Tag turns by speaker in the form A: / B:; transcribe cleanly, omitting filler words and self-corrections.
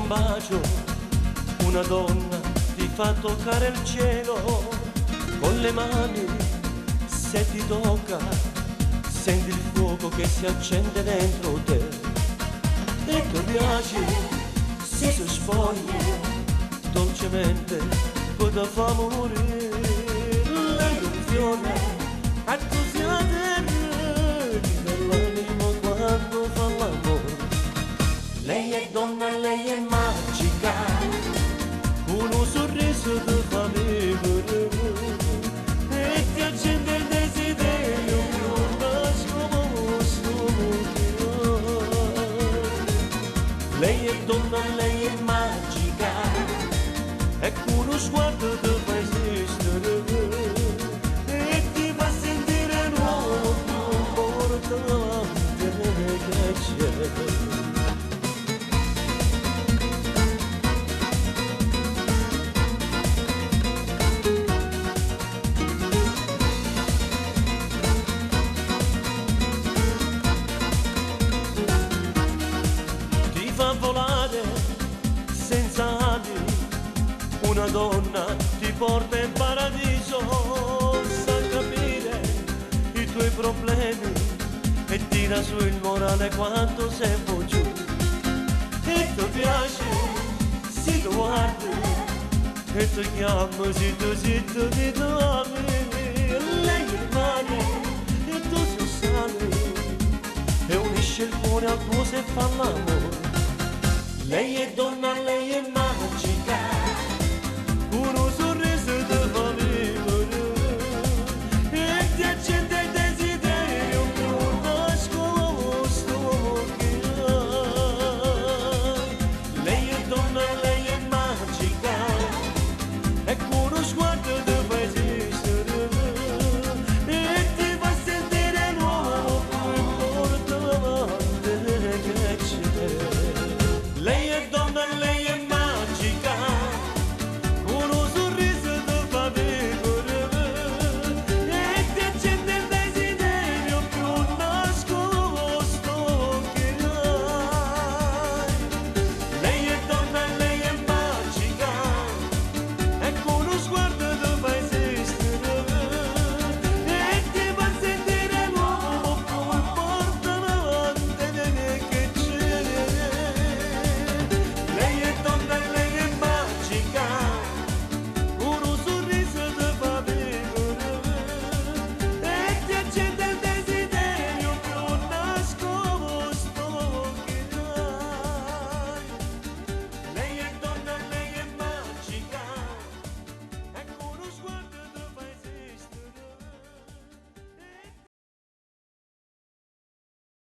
A: un bacio, una donna ti fa toccare il cielo con le mani, se ti tocca senti il fuoco che si accende dentro te e ti piace, se si spoglia dolcemente poi ti fa morire. Lei è un fiore a tu sia terra dell'animo quando fa l'amore. Lei è donna, lei è magica, con un sorriso ti fa vivere e ti accende il desiderio più nascosto. Lei è donna, lei è magica, e con uno sguardo ti fa esistere e ti fa sentire l'uomo più importante che c'è. Fa volare senza ali, una donna ti porta in paradiso, sa capire i tuoi problemi e tira su il morale quando sei giù. E ti piace, si ti guardi e ti chiama, zitto mi ami. Lei è il mare e tu sei il sale e unisce il cuore al tuo se fa l'amore. Lei è donna, lei è madre.